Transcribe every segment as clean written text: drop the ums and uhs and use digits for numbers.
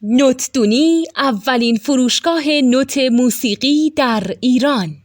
نوتدونی اولین فروشگاه نوت موسیقی در ایران.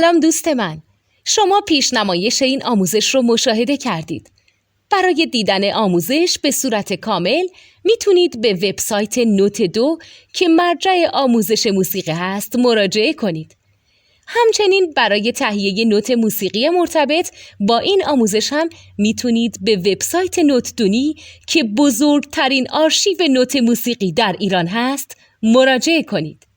سلام دوست من، شما پیشنمایش این آموزش رو مشاهده کردید. برای دیدن آموزش به صورت کامل میتونید به وبسایت نوت2 که مرجع آموزش موسیقی هست مراجعه کنید. همچنین برای تهیه نوت موسیقی مرتبط با این آموزش هم میتونید به وبسایت نوتدونی که بزرگترین آرشیو نوت موسیقی در ایران هست مراجعه کنید.